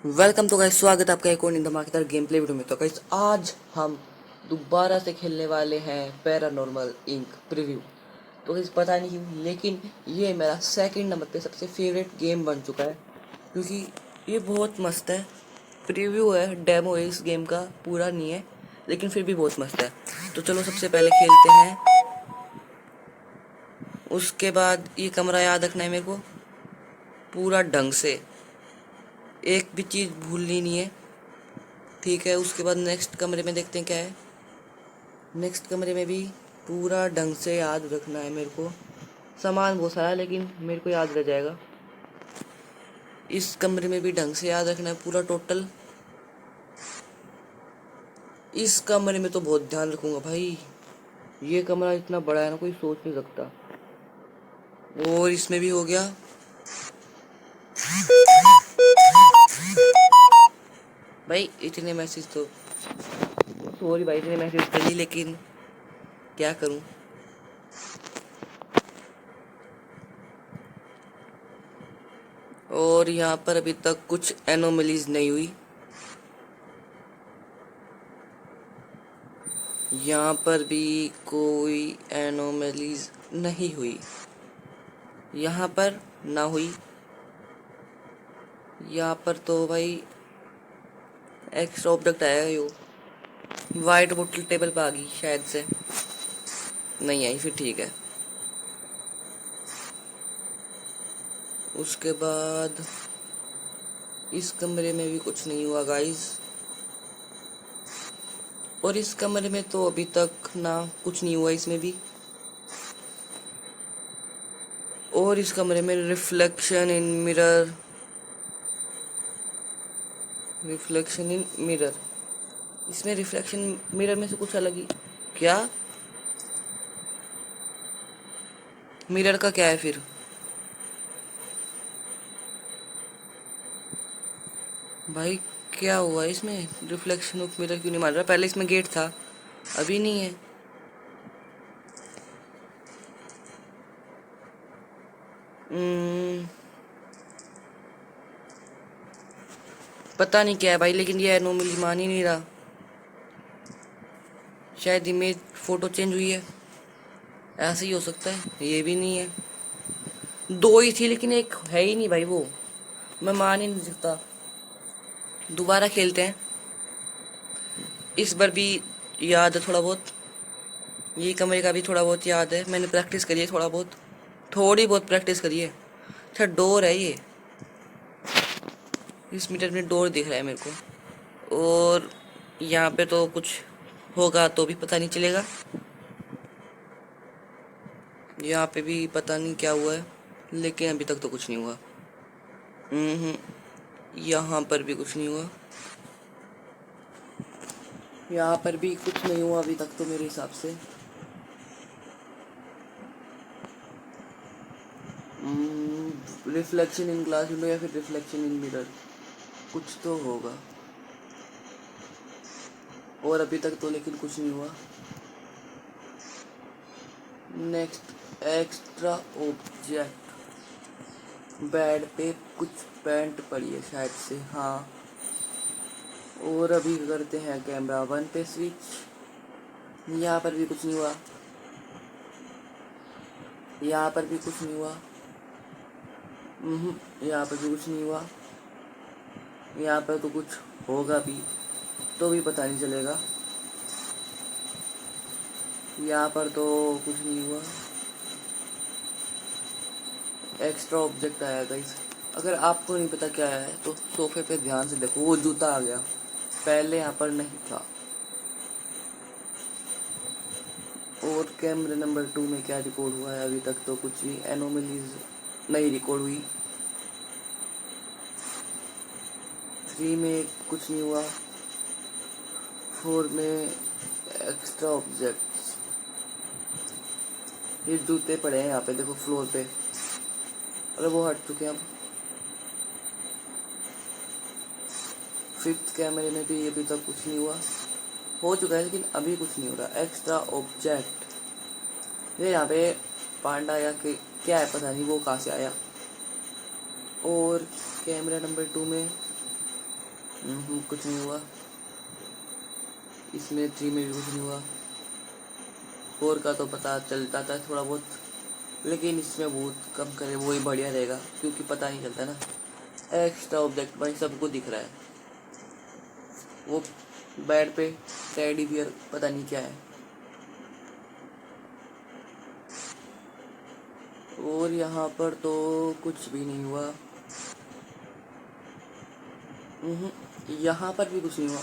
Welcome तो guys, स्वागत है आपका एक और धमाकेदार गेम प्ले वीडियो में। तो गाइस आज हम दोबारा से खेलने वाले हैं पैरानॉर्मल इंक प्रीव्यू। तो गाइस पता नहीं क्यों, लेकिन ये मेरा सेकंड नंबर पे सबसे फेवरेट गेम बन चुका है, क्योंकि ये बहुत मस्त है। प्रीव्यू है, डेमो है इस गेम का, पूरा नहीं है लेकिन फिर भी बहुत मस्त है। तो चलो सबसे पहले खेलते हैं। उसके बाद ये कमरा याद रखना है मेरे को पूरा ढंग से, एक भी चीज़ भूलनी नहीं है, ठीक है। उसके बाद नेक्स्ट कमरे में देखते हैं क्या है। नेक्स्ट कमरे में भी पूरा ढंग से याद रखना है मेरे को। सामान बहुत सारा है लेकिन मेरे को याद रह जाएगा। इस कमरे में भी ढंग से याद रखना है पूरा टोटल। इस कमरे में तो बहुत ध्यान रखूंगा भाई, ये कमरा इतना बड़ा है ना, कोई सोच नहीं सकता। और इसमें भी हो गया। भाई इतने मैसेज तो, सॉरी भाई, इतने मैसेज कर ली, लेकिन क्या करूं। और यहाँ पर अभी तक कुछ एनोमलीज नहीं हुई। यहाँ पर भी कोई एनोमलीज नहीं हुई, यहाँ पर ना हुई। यहाँ पर तो भाई एक्स्ट्रा ऑब्जेक्ट आया है। यो वाइट बोतल टेबल पे आ गई शायद से, नहीं आई, फिर ठीक है। उसके बाद इस कमरे में भी कुछ नहीं हुआ गाइस। और इस कमरे में तो अभी तक ना कुछ नहीं हुआ इसमें भी। और इस कमरे में reflection in mirror, reflection in mirror, इसमें रिफ्लेक्शन मिरर में से कुछ अलग ही। क्या मिरर का क्या है फिर? भाई क्या हुआ इसमें? रिफ्लेक्शन ऑफ मिरर क्यों नहीं मार रहा? पहले इसमें गेट था, अभी नहीं है। पता नहीं क्या है भाई, लेकिन ये एनोमली मान ही नहीं रहा। शायद इमेज फोटो चेंज हुई है, ऐसा ही हो सकता है। ये भी नहीं है, दो ही थी लेकिन एक है ही नहीं भाई, वो मैं मान ही नहीं सकता। दोबारा खेलते हैं, इस बार भी याद है थोड़ा बहुत। ये कमरे का भी थोड़ा बहुत याद है, मैंने प्रैक्टिस करी है थोड़ा बहुत, थोड़ी बहुत प्रैक्टिस करी है। अच्छा डोर है ये, इस मीटर में डोर दिख रहा है मेरे को। और यहाँ पे तो कुछ होगा तो भी पता नहीं चलेगा। यहाँ पे भी पता नहीं क्या हुआ है, लेकिन अभी तक तो कुछ नहीं हुआ। यहाँ पर भी कुछ नहीं हुआ, यहाँ पर भी कुछ नहीं हुआ अभी तक तो मेरे हिसाब से। रिफ्लेक्शन इन ग्लास विंडो या फिर रिफ्लेक्शन इन मिरर, कुछ तो होगा। और अभी तक तो लेकिन कुछ नहीं हुआ। नेक्स्ट एक्स्ट्रा ऑब्जेक्ट, बेड पे कुछ पैंट पड़ी है शायद से, हाँ। और अभी करते हैं कैमरा 1 पे स्विच। यहाँ पर भी कुछ नहीं हुआ, यहाँ पर भी कुछ नहीं हुआ, यहाँ पर भी कुछ नहीं हुआ। यहाँ पर तो कुछ होगा भी तो भी पता नहीं चलेगा। यहाँ पर तो कुछ नहीं हुआ। एक्स्ट्रा ऑब्जेक्ट आया गाइस, अगर आपको नहीं पता क्या है तो सोफे पे ध्यान से देखो, वो जूता आ गया, पहले यहाँ पर नहीं था। और कैमरे नंबर 2 में क्या रिकॉर्ड हुआ है? अभी तक तो कुछ भी एनोमलीज नहीं रिकॉर्ड हुई। 3 में कुछ नहीं हुआ। 4 में एक्स्ट्रा ऑब्जेक्ट्स, ये जूते पड़े हैं यहाँ पे देखो फ्लोर पे, अरे वो हट चुके हैं अब। 5th कैमरे में भी अभी तक कुछ नहीं हुआ, हो चुका है लेकिन अभी कुछ नहीं हो रहा। एक्स्ट्रा ऑब्जेक्ट, ये यहाँ पे पांडा या के क्या है पता नहीं, वो कहाँ से आया। और कैमरा नंबर 2 में कुछ नहीं हुआ। इसमें 3 में भी कुछ नहीं हुआ। 4 का तो पता चल जाता है थोड़ा बहुत, लेकिन इसमें बहुत कम करे वही बढ़िया रहेगा, क्योंकि पता नहीं चलता ना। एक्स्ट्रा ऑब्जेक्ट भाई सबको दिख रहा है। वो बेड पे टेडी बियर पता नहीं क्या है। और यहाँ पर तो कुछ भी नहीं हुआ। यहाँ पर भी कुछ नहीं हुआ,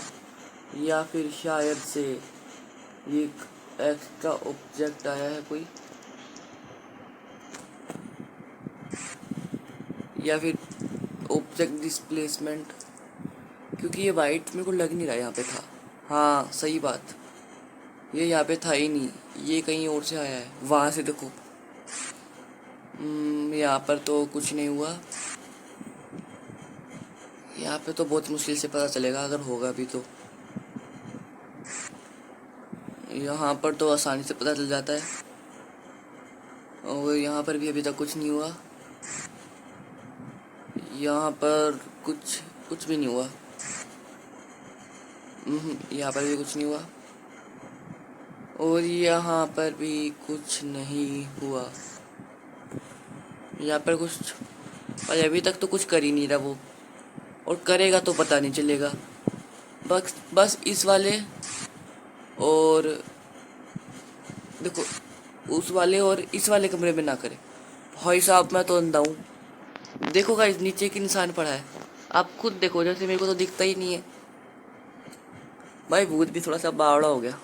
या फिर शायद से ये एक एक्स्ट्रा ऑब्जेक्ट आया है कोई, या फिर ऑब्जेक्ट डिस्प्लेसमेंट, क्योंकि ये वाइट मेरे को लग नहीं रहा यहाँ पे था। हाँ सही बात, ये यहाँ पे था ही नहीं, ये कहीं और से आया है, वहाँ से देखो। यहाँ पर तो कुछ नहीं हुआ। यहाँ पे तो बहुत मुश्किल से पता चलेगा अगर होगा भी तो। यहाँ पर तो आसानी से पता चल जाता है। और यहाँ पर भी अभी तक कुछ नहीं हुआ। यहाँ पर कुछ कुछ भी नहीं हुआ। यहाँ पर भी कुछ नहीं हुआ। और यहाँ पर भी कुछ नहीं हुआ। यहाँ पर कुछ, और अभी तक तो कुछ कर ही नहीं रहा वो, और करेगा तो पता नहीं चलेगा। बस इस वाले और देखो, उस वाले और इस वाले कमरे में ना करे। भाई साहब मैं तो अंधा हूँ। देखो गाइस नीचे एक इंसान पड़ा है, आप खुद देखो, जैसे मेरे को तो दिखता ही नहीं है। भाई भूत भी थोड़ा सा बावड़ा हो गया।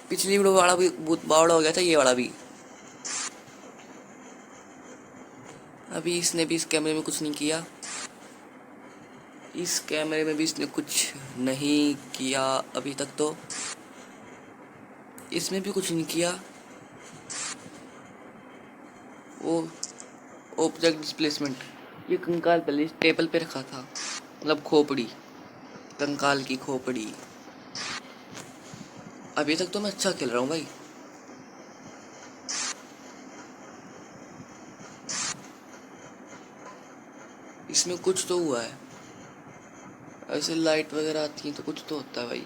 पिछली वीडियो वाला भी भूत बावड़ा हो गया था, ये वाला भी। अभी इसने भी इस कैमरे में कुछ नहीं किया। इस कैमरे में भी इसने कुछ नहीं किया अभी तक तो। इसमें भी कुछ नहीं किया। वो ऑब्जेक्ट डिस्प्लेसमेंट, ये कंकाल पहले इस टेबल पे रखा था, मतलब खोपड़ी, कंकाल की खोपड़ी। अभी तक तो मैं अच्छा खेल रहा हूँ भाई। इसमें कुछ तो हुआ है, ऐसे लाइट वगैरह आती है तो कुछ तो होता है भाई,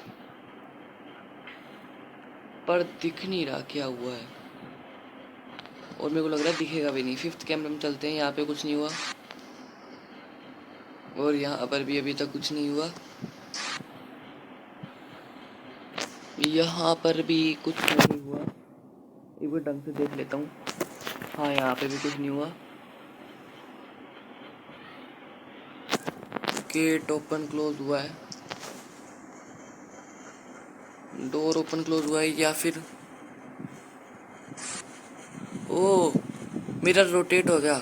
पर दिख नहीं रहा क्या हुआ है। और मेरे को लग रहा है दिखेगा भी नहीं। 5th कैमरे में चलते हैं, यहाँ पे कुछ नहीं हुआ। और यहाँ पर भी अभी तक कुछ नहीं हुआ। यहाँ पर भी कुछ नहीं हुआ। एक बार ढंग से देख लेता हूँ। हाँ यहाँ पे भी कुछ नहीं हुआ। गेट ओपन क्लोज हुआ है, डोर ओपन क्लोज हुआ है, या फिर ओ मिरर रोटेट हो गया।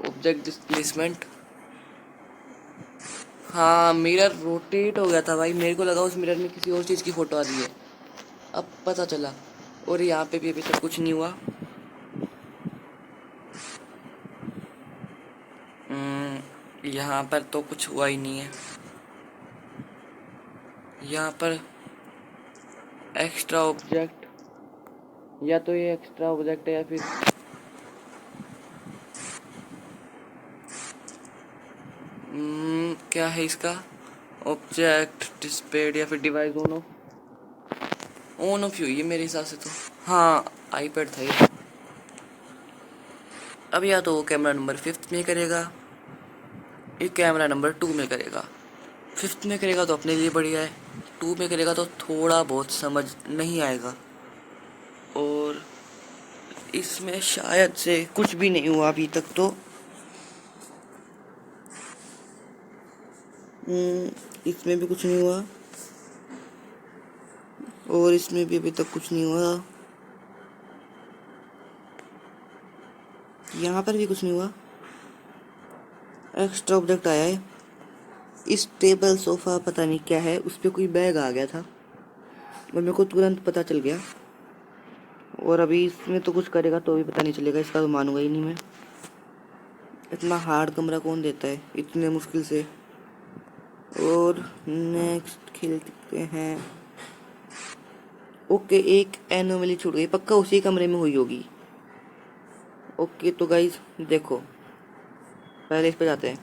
ऑब्जेक्ट डिस्प्लेसमेंट, हाँ मिरर रोटेट हो गया था भाई। मेरे को लगा उस मिरर में किसी और चीज़ की फोटो आ रही है, अब पता चला। और यहाँ पे भी अभी तक कुछ नहीं हुआ। यहाँ पर तो कुछ हुआ ही नहीं है। यहाँ पर एक्स्ट्रा ऑब्जेक्ट, या तो ये एक्स्ट्रा ऑब्जेक्ट है, या फिर क्या है इसका, ऑब्जेक्ट डिस्प्लेड या फिर डिवाइस ऑन ऑफ ही हुई है मेरे हिसाब से तो। हाँ आईपैड था ये। अब या तो वो कैमरा नंबर 5th में करेगा, ये कैमरा नंबर 2 में करेगा। 5th में करेगा तो अपने लिए बढ़िया है, 2 में करेगा तो थोड़ा बहुत समझ नहीं आएगा। और इसमें शायद से कुछ भी नहीं हुआ अभी तक तो। इसमें भी कुछ नहीं हुआ, और इसमें भी अभी तक कुछ नहीं हुआ। यहाँ पर भी कुछ नहीं हुआ। एक्स्ट्रा ऑब्जेक्ट आया है, इस टेबल सोफा पता नहीं क्या है, उस पर कोई बैग आ गया था और मेरे को तुरंत पता चल गया। और अभी इसमें तो कुछ करेगा तो भी पता नहीं चलेगा, इसका तो मानूंगा ही नहीं मैं। इतना हार्ड कमरा कौन देता है इतने मुश्किल से। और नेक्स्ट खेलते हैं। ओके एक एनोमली छूट गई, पक्का उसी कमरे में हुई होगी। ओके तो गाइज देखो, पहले इस पे जाते हैं।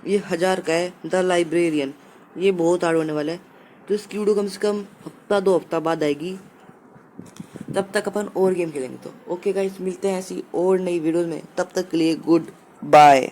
ये 1000 का है, द लाइब्रेरियन। ये बहुत हार्ड होने वाला है, तो इसकी वीडियो कम से कम हफ्ता 2 हफ्ता बाद आएगी। तब तक अपन और गेम खेलेंगे। तो ओके गाइस, मिलते हैं ऐसी और नई वीडियोस में। तब तक के लिए गुड बाय।